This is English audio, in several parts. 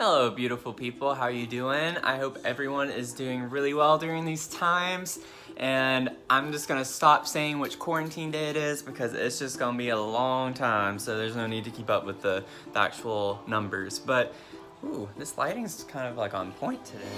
Hello, beautiful people. How are you doing? I hope everyone is doing really well during these times. And I'm just gonna stop saying which quarantine day it is because it's just gonna be a long time. So there's no need to keep up with the actual numbers. But, ooh, this lighting's kind of like on point today.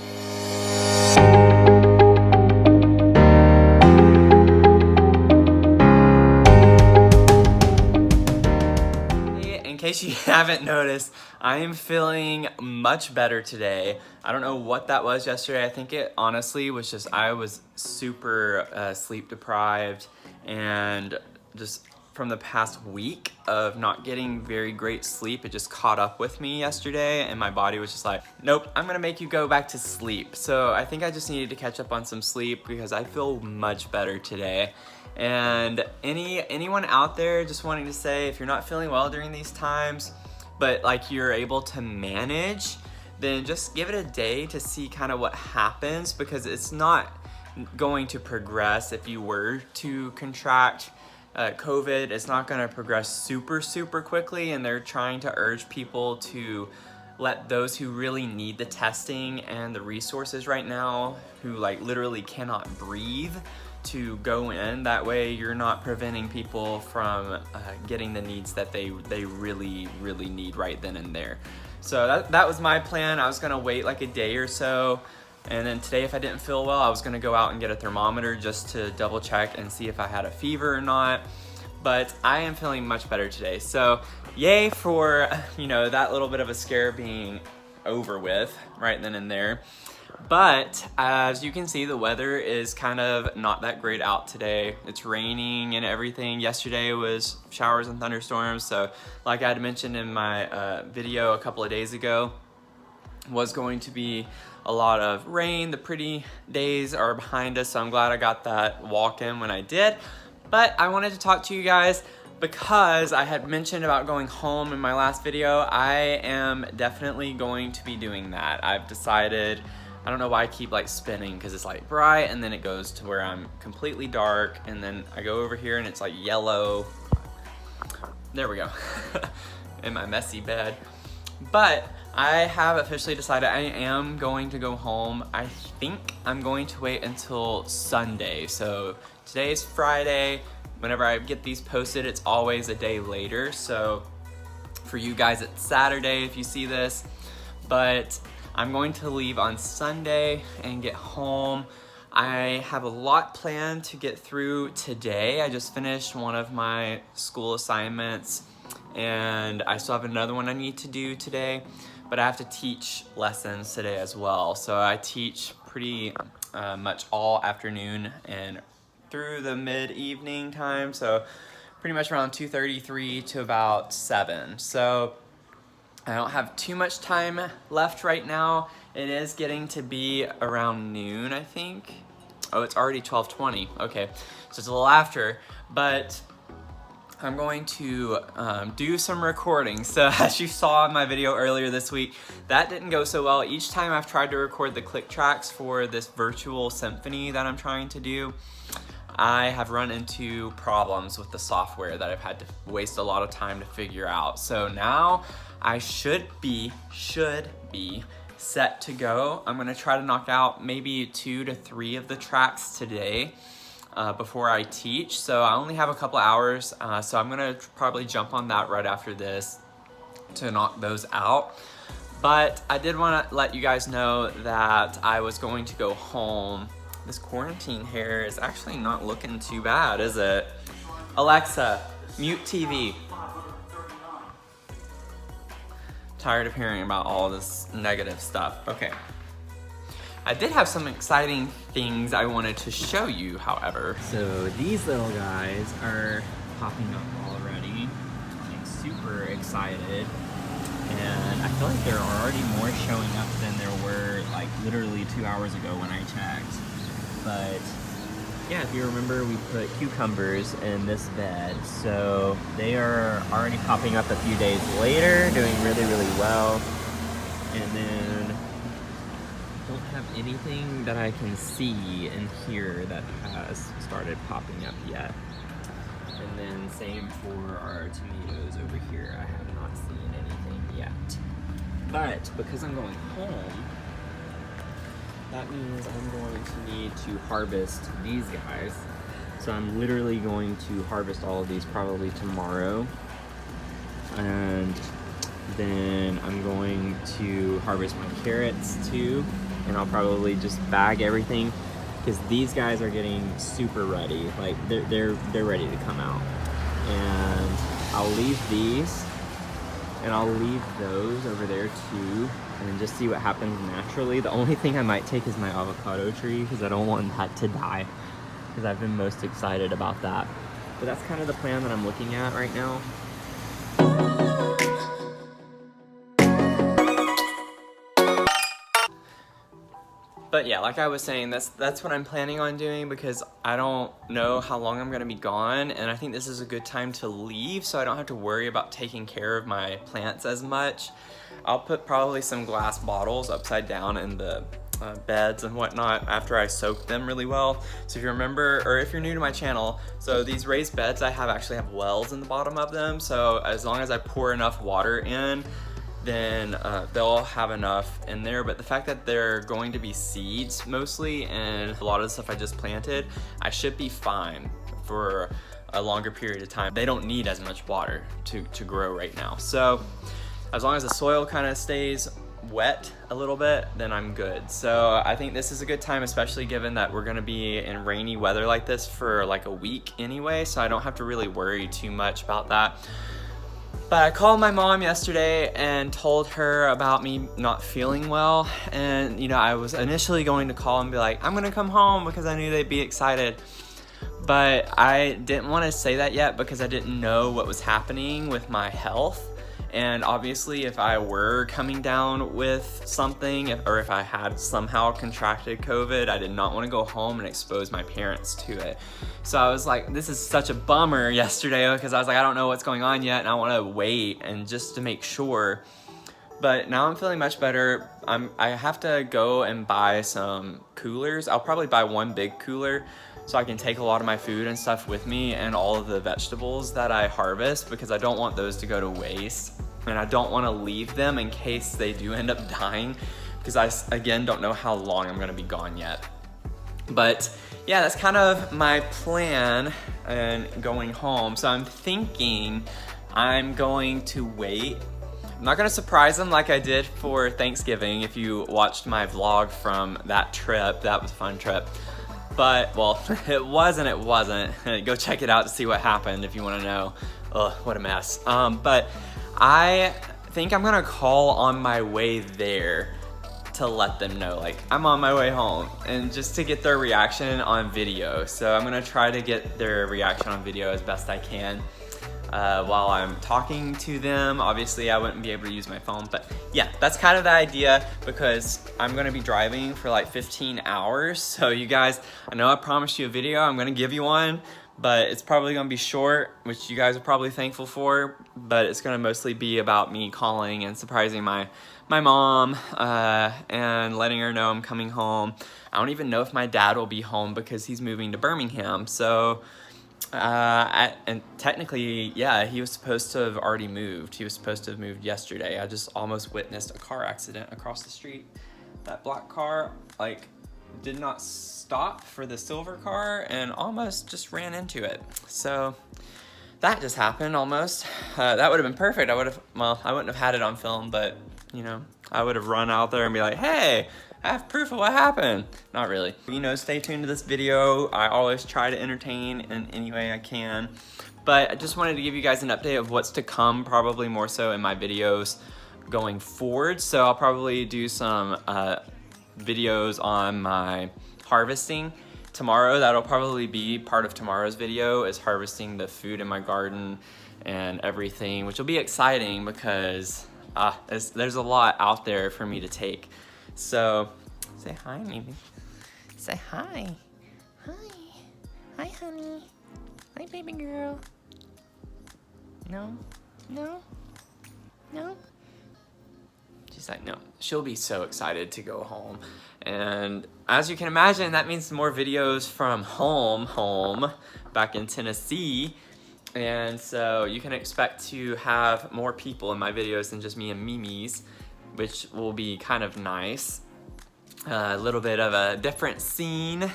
In case you haven't noticed, I am feeling much better today. I don't know what that was yesterday. I think it honestly was just I was super sleep deprived, and just from the past week of not getting very great sleep, it just caught up with me yesterday, and my body was just like, nope, I'm gonna make you go back to sleep. So I think I just needed to catch up on some sleep because I feel much better today. And anyone out there just wanting to say, if you're not feeling well during these times, but like you're able to manage, then just give it a day to see kind of what happens, because it's not going to progress. If you were to contract COVID, it's not going to progress super quickly, and they're trying to urge people to let those who really need the testing and the resources right now, who like literally cannot breathe, to go in. That way you're not preventing people from getting the needs that they really need right then and there. So that was my plan. I was gonna wait like a day or so, and then today if I didn't feel well, I was gonna go out and get a thermometer just to double check and see if I had a fever or not. But I am feeling much better today. So yay for, that little bit of a scare being over with right then and there. But as you can see, the weather is kind of not that great out today. It's raining and everything. Yesterday was showers and thunderstorms. So like I had mentioned in my video a couple of days ago, was going to be a lot of rain. The pretty days are behind us, so I'm glad I got that walk in when I did. But I wanted to talk to you guys because I had mentioned about going home in my last video. I am definitely going to be doing that. I've decided. I don't know why I keep like spinning, because it's like bright and then it goes to where I'm completely dark, and then I go over here and it's like yellow. There we go. In my messy bed. But I have officially decided I am going to go home. I think I'm going to wait until Sunday. So today's Friday. Whenever I get these posted, it's always a day later. So for you guys, it's Saturday if you see this. But I'm going to leave on Sunday and get home. I have a lot planned to get through today. I just finished one of my school assignments, and I still have another one I need to do today, but I have to teach lessons today as well. So I teach pretty much all afternoon and through the mid-evening time, so pretty much around 2:33 to about 7. So I don't have too much time left right now. It is getting to be around noon, I think. Oh, it's already 12:20. Okay, so it's a little after, but I'm going to do some recording. So as you saw in my video earlier this week, that didn't go so well. Each time I've tried to record the click tracks for this virtual symphony that I'm trying to do, I have run into problems with the software that I've had to waste a lot of time to figure out. So now I should be set to go. I'm gonna try to knock out maybe 2 to 3 of the tracks today before I teach. So I only have a couple hours, so I'm gonna probably jump on that right after this to knock those out. But I did wanna let you guys know that I was going to go home. This quarantine hair is actually not looking too bad, is it? Alexa, mute TV. Tired of hearing about all this negative stuff. Okay. I did have some exciting things I wanted to show you, however. So these little guys are popping up already. I'm super excited. And I feel like there are already more showing up than there were like literally 2 hours ago when I checked. But yeah, if you remember, we put cucumbers in this bed, so they are already popping up a few days later, doing really well. And then don't have anything that I can see in here that has started popping up yet. And then same for our tomatoes over here. I have not seen anything yet. But because I'm going home, that means I'm going to need to harvest these guys. So I'm literally going to harvest all of these probably tomorrow. And then I'm going to harvest my carrots too. And I'll probably just bag everything because these guys are getting super ready. Like they're ready to come out. And I'll leave these and I'll leave those over there too and just see what happens naturally. The only thing I might take is my avocado tree because I don't want that to die because I've been most excited about that. But that's kind of the plan that I'm looking at right now. But yeah, like I was saying, that's what I'm planning on doing because I don't know how long I'm gonna be gone, and I think this is a good time to leave so I don't have to worry about taking care of my plants as much. I'll put probably some glass bottles upside down in the beds and whatnot after I soak them really well. So if you remember, or if you're new to my channel, so these raised beds I have actually have wells in the bottom of them, so as long as I pour enough water in, then they'll have enough in there. But the fact that they're going to be seeds mostly and a lot of the stuff I just planted, I should be fine for a longer period of time. They don't need as much water to grow right now. So as long as the soil kind of stays wet a little bit, then I'm good. So I think this is a good time, especially given that we're gonna be in rainy weather like this for like a week anyway, so I don't have to really worry too much about that. But I called my mom yesterday and told her about me not feeling well. And you know, I was initially going to call and be like, I'm gonna come home because I knew they'd be excited. But I didn't want to say that yet because I didn't know what was happening with my health. And obviously if I were coming down with something, or if I had somehow contracted COVID, I did not want to go home and expose my parents to it. So I was like, this is such a bummer yesterday because I was like, I don't know what's going on yet and I want to wait and just to make sure. But now I'm feeling much better. I have to go and buy some coolers. I'll probably buy one big cooler so I can take a lot of my food and stuff with me and all of the vegetables that I harvest because I don't want those to go to waste. And I don't want to leave them in case they do end up dying because I, again, don't know how long I'm going to be gone yet. But yeah, that's kind of my plan and going home. So I'm thinking I'm going to wait. I'm not gonna surprise them like I did for Thanksgiving. If you watched my vlog from that trip, that was a fun trip. But, well, it wasn't. Go check it out to see what happened if you wanna know. Ugh, what a mess. But I think I'm gonna call on my way there to let them know, like, I'm on my way home, and just to get their reaction on video. So I'm gonna try to get their reaction on video as best I can while I'm talking to them. Obviously I wouldn't be able to use my phone, but yeah, that's kind of the idea because I'm gonna be driving for like 15 hours. So you guys, I know I promised you a video, I'm gonna give you one, but it's probably gonna be short, which you guys are probably thankful for, but it's gonna mostly be about me calling and surprising my mom and letting her know I'm coming home. I don't even know if my dad will be home because he's moving to Birmingham. So, and technically, yeah, he was supposed to have already moved. He was supposed to have moved yesterday. I just almost witnessed a car accident across the street. That black car, like, did not stop for the silver car and almost just ran into it. So that just happened almost. That would have been perfect. I wouldn't have had it on film, but you know, I would have run out there and be like, hey, I have proof of what happened. Not really. You know, stay tuned to this video. I always try to entertain in any way I can. But I just wanted to give you guys an update of what's to come, probably more so in my videos going forward. So I'll probably do some videos on my harvesting tomorrow. That'll probably be part of tomorrow's video, is harvesting the food in my garden and everything, which will be exciting because there's a lot out there for me to take. So say hi, maybe. Say hi. Hi. Hi, honey. Hi, baby girl. No? No? No? She's like, no. She'll be so excited to go home. And as you can imagine, that means more videos from home, back in Tennessee. And so you can expect to have more people in my videos than just me and Mimi's. which will be kind of nice. A little bit of a different scene.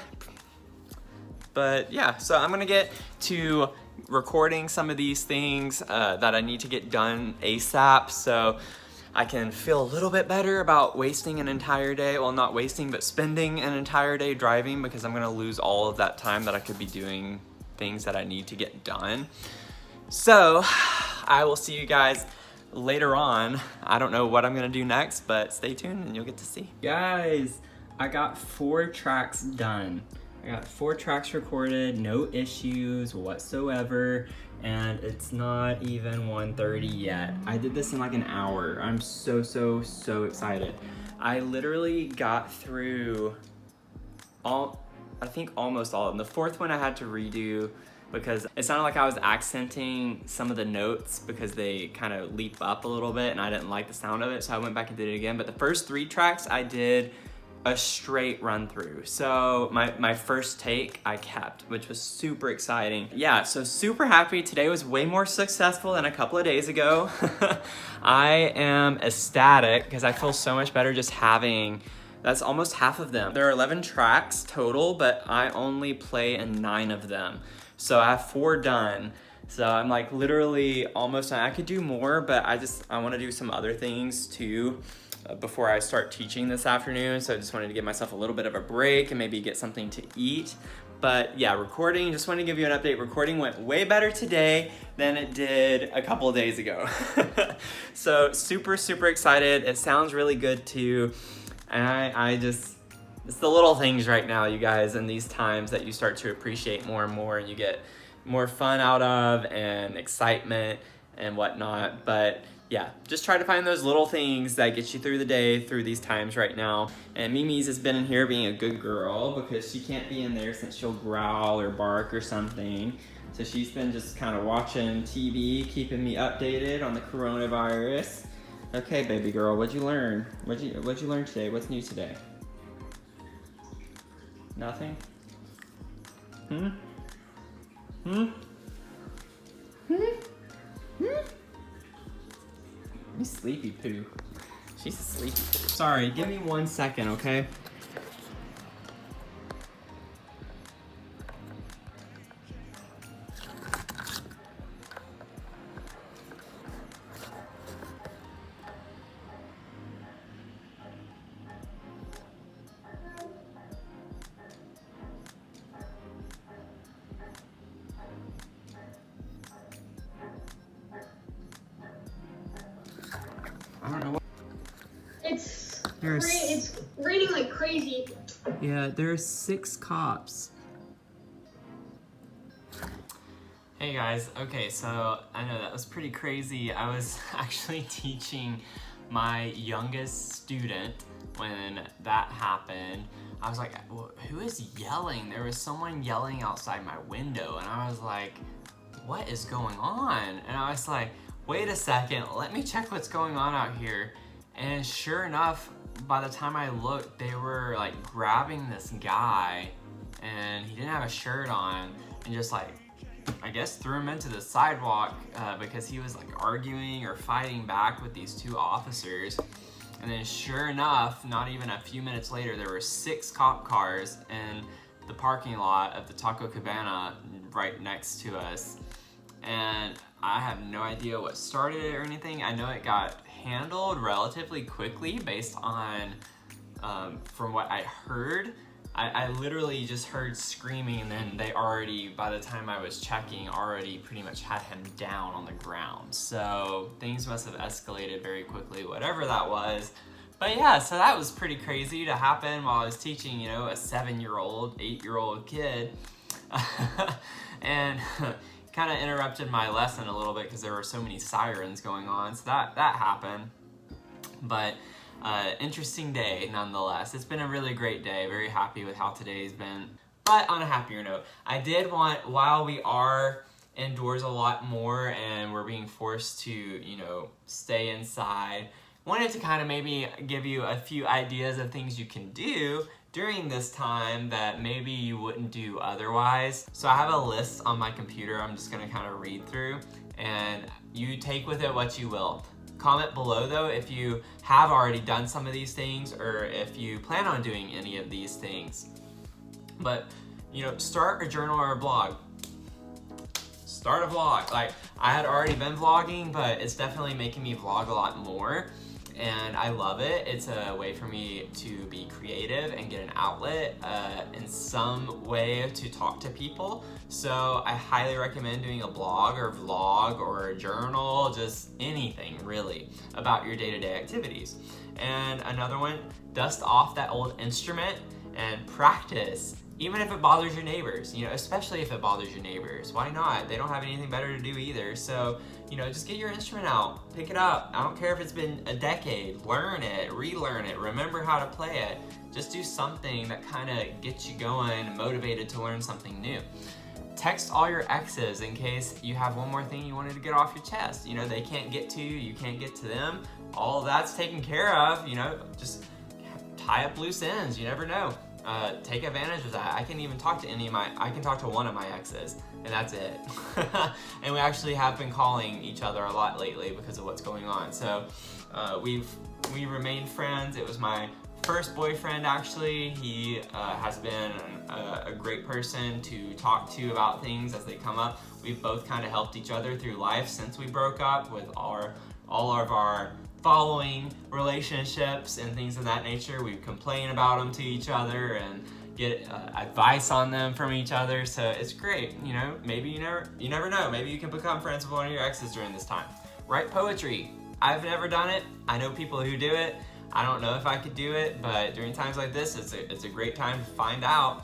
But yeah, so I'm gonna get to recording some of these things that I need to get done ASAP, so I can feel a little bit better about wasting an entire day. Well, not wasting, but spending an entire day driving, because I'm gonna lose all of that time that I could be doing things that I need to get done. So I will see you guys later on. I don't know what I'm gonna do next, but stay tuned and you'll get to see. Guys, I got 4 tracks done. I got 4 tracks recorded, no issues whatsoever, and it's not even 1:30 yet. I did this in like an hour. I'm so excited. I literally got through I think almost all of them. The 4th one I had to redo because it sounded like I was accenting some of the notes because they kind of leap up a little bit and I didn't like the sound of it, so I went back and did it again. But the first 3 tracks I did a straight run through. So my first take I kept, which was super exciting. Yeah, so super happy. Today was way more successful than a couple of days ago. I am ecstatic because I feel so much better just having, that's almost half of them. There are 11 tracks total, but I only play in 9 of them. So I have 4 done. So I'm like literally almost done. I could do more, but I want to do some other things too before I start teaching this afternoon. So I just wanted to give myself a little bit of a break and maybe get something to eat. But yeah, recording, just wanted to give you an update. Recording went way better today than it did a couple of days ago. So super excited. It sounds really good too. And it's the little things right now, you guys, in these times that you start to appreciate more and more, and you get more fun out of and excitement and whatnot. But yeah, just try to find those little things that get you through the day, through these times right now. And Mimi's has been in here being a good girl because she can't be in there since she'll growl or bark or something. So she's been just kind of watching TV, keeping me updated on the coronavirus. Okay, baby girl, what'd you learn? What'd you learn today? What's new today? Nothing? You sleepy poo. She's a sleepy poo. Sorry, give me 1 second, okay? I don't know what. It's raining like crazy. Yeah, there's 6 cops. Hey guys, okay, so I know that was pretty crazy. I was actually teaching my youngest student when that happened. I was like, well, who is yelling? There was someone yelling outside my window, and I was like, what is going on? And I was like, wait a second, let me check what's going on out here. And sure enough, by the time I looked, they were like grabbing this guy and he didn't have a shirt on and just like, I guess threw him into the sidewalk because he was like arguing or fighting back with these 2 officers. And then sure enough, not even a few minutes later, there were 6 cop cars in the parking lot of the Taco Cabana right next to us. And I have no idea what started it or anything. I know it got handled relatively quickly based on, from what I heard. I literally just heard screaming, and then they already, by the time I was checking, already pretty much had him down on the ground. So things must have escalated very quickly, whatever that was. But yeah, so that was pretty crazy to happen while I was teaching, you know, a 7-year-old, 8-year-old kid. And kind of interrupted my lesson a little bit because there were so many sirens going on. So that happened. But interesting day nonetheless. It's been a really great day. Very happy with how today's been. But on a happier note, I did want, while we are indoors a lot more and we're being forced to, you know, stay inside, wanted to kind of maybe give you a few ideas of things you can do during this time that maybe you wouldn't do otherwise. So I have a list on my computer I'm just gonna kind of read through, and you take with it what you will. Comment below though if you have already done some of these things or if you plan on doing any of these things. But, you know, start a journal or a blog. Start a vlog. Like, I had already been vlogging, but it's definitely making me vlog a lot more. And I love it. It's a way for me to be creative and get an outlet in some way to talk to people. So I highly recommend doing a blog or vlog or a journal, just anything really about your day-to-day activities. And another one, dust off that old instrument and practice. Even if it bothers your neighbors, you know, especially if it bothers your neighbors. Why not? They don't have anything better to do either. So, you know, just get your instrument out, pick it up. I don't care if it's been a decade, learn it, relearn it, remember how to play it. Just do something that kind of gets you going, motivated to learn something new. Text all your exes in case you have one more thing you wanted to get off your chest. You know, they can't get to you, you can't get to them. All of that's taken care of, you know, just tie up loose ends, you never know. Take advantage of that. I can even talk to I can talk to one of my exes, and that's it. And we actually have been calling each other a lot lately because of what's going on. So we remained friends. It was my first boyfriend actually. He has been a great person to talk to about things as they come up. We've both kind of helped each other through life since we broke up with all of our following relationships and things of that nature. We complain about them to each other and get advice on them from each other. So it's great, you know. Maybe you never know. Maybe you can become friends with one of your exes during this time. Write poetry. I've never done it. I know people who do it. I don't know if I could do it, but during times like this, it's a great time to find out.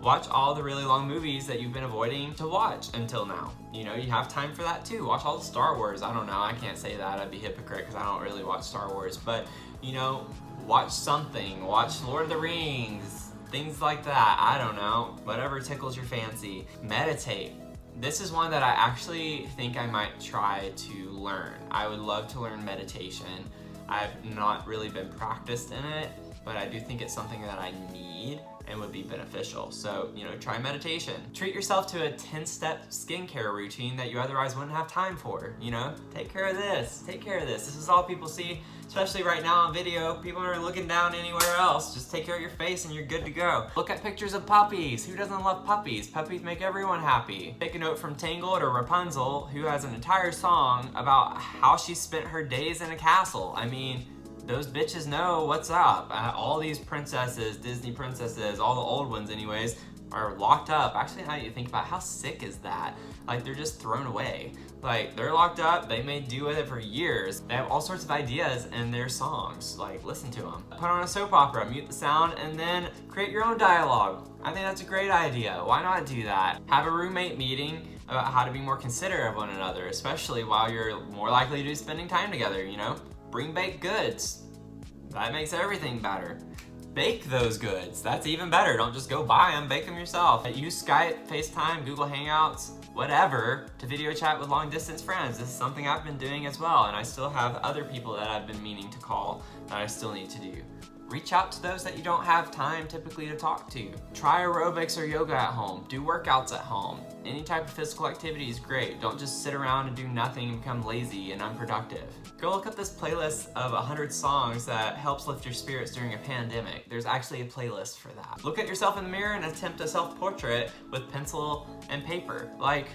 Watch all the really long movies that you've been avoiding to watch until now. You know, you have time for that too. Watch all the Star Wars. I don't know, I can't say that. I'd be hypocrite because I don't really watch Star Wars. But, you know, watch something. Watch Lord of the Rings, things like that. I don't know, whatever tickles your fancy. Meditate. This is one that I actually think I might try to learn. I would love to learn meditation. I've not really been practiced in it, but I do think it's something that I need and would be beneficial. So, you know, try meditation. Treat yourself to a 10-step skincare routine that you otherwise wouldn't have time for, you know? Take care of this, take care of this. This is all people see, especially right now on video. People aren't looking down anywhere else. Just take care of your face and you're good to go. Look at pictures of puppies. Who doesn't love puppies? Puppies make everyone happy. Take a note from Tangled or Rapunzel, who has an entire song about how she spent her days in a castle. I mean, those bitches know what's up. All these princesses, Disney princesses, all the old ones anyways, are locked up. Actually, now that you think about it, how sick is that? Like, they're just thrown away. Like, they're locked up, they may do with it for years. They have all sorts of ideas in their songs. Like, listen to them. Put on a soap opera, mute the sound, and then create your own dialogue. I think that's a great idea. Why not do that? Have a roommate meeting about how to be more considerate of one another, especially while you're more likely to be spending time together, you know? Bring baked goods. That makes everything better. Bake those goods. That's even better. Don't just go buy them, bake them yourself. Use Skype, FaceTime, Google Hangouts, whatever, to video chat with long distance friends. This is something I've been doing as well, and I still have other people that I've been meaning to call that I still need to do. Reach out to those that you don't have time typically to talk to. Try aerobics or yoga at home. Do workouts at home. Any type of physical activity is great. Don't just sit around and do nothing and become lazy and unproductive. Go look up this playlist of 100 songs that helps lift your spirits during a pandemic. There's actually a playlist for that. Look at yourself in the mirror and attempt a self-portrait with pencil and paper. Like,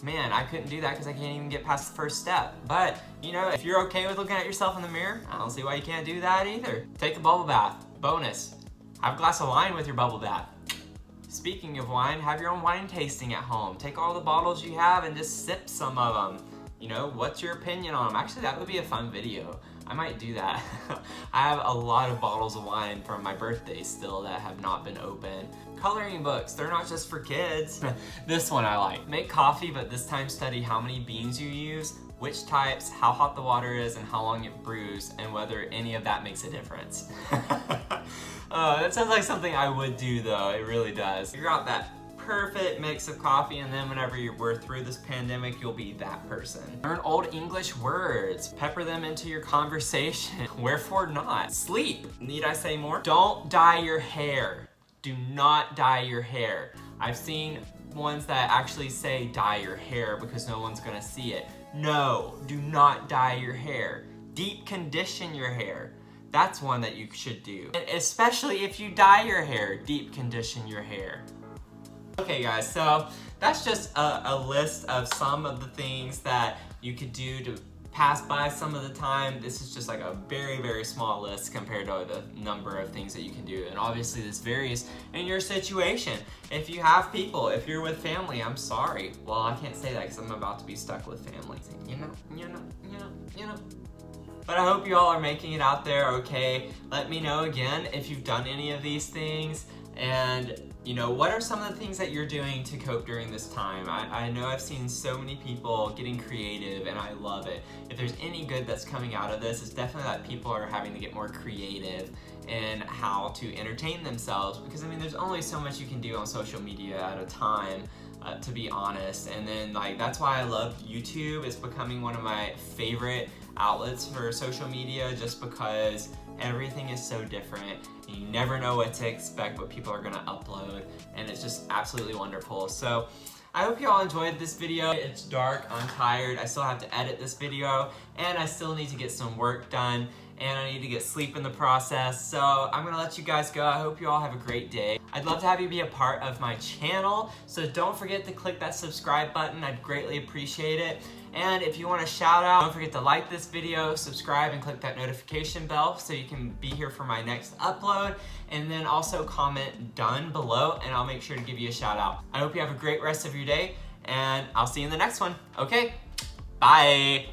man, I couldn't do that because I can't even get past the first step. But, you know, if you're okay with looking at yourself in the mirror, I don't see why you can't do that either. Take a bubble bath. Bonus. Have a glass of wine with your bubble bath. Speaking of wine, have your own wine tasting at home. Take all the bottles you have and just sip some of them. You know, what's your opinion on them? Actually, that would be a fun video. I might do that. I have a lot of bottles of wine from my birthday still that have not been opened. Coloring books, they're not just for kids. This one I like. Make coffee, but this time study how many beans you use, which types, how hot the water is, and how long it brews, and whether any of that makes a difference. That sounds like something I would do though, it really does. Figure out that perfect mix of coffee, and then whenever we're through this pandemic, you'll be that person. Learn old English words. Pepper them into your conversation. Wherefore not? Sleep. Need I say more? Don't dye your hair. Do not dye your hair. I've seen ones that actually say dye your hair because no one's gonna see it. No, do not dye your hair. deep condition your hair. That's one that you should do. And especially if you dye your hair, deep condition your hair. Okay guys, so that's just a list of some of the things that you could do to pass by some of the time. This is just like a very, very small list compared to the number of things that you can do. And obviously this varies in your situation. If you have people, if you're with family, I'm sorry. Well, I can't say that because I'm about to be stuck with family. You know. But I hope you all are making it out there okay. Let me know again if you've done any of these things, and you know, what are some of the things that you're doing to cope during this time? I know I've seen so many people getting creative, and I love it. If there's any good that's coming out of this, it's definitely that people are having to get more creative in how to entertain themselves, because I mean, there's only so much you can do on social media at a time, to be honest. And then like, that's why I love YouTube. It's becoming one of my favorite outlets for social media, just because everything is so different. You never know what to expect, what people are gonna upload, and it's just absolutely wonderful. So I hope you all enjoyed this video. It's dark, I'm tired, I still have to edit this video, and I still need to get some work done, and I need to get sleep in the process. So I'm gonna let you guys go. I hope you all have a great day. I'd love to have you be a part of my channel, so don't forget to click that subscribe button. I'd greatly appreciate it. And if you want a shout out, don't forget to like this video, subscribe, and click that notification bell so you can be here for my next upload. And then also comment done below, and I'll make sure to give you a shout out. I hope you have a great rest of your day, and I'll see you in the next one. Okay, bye.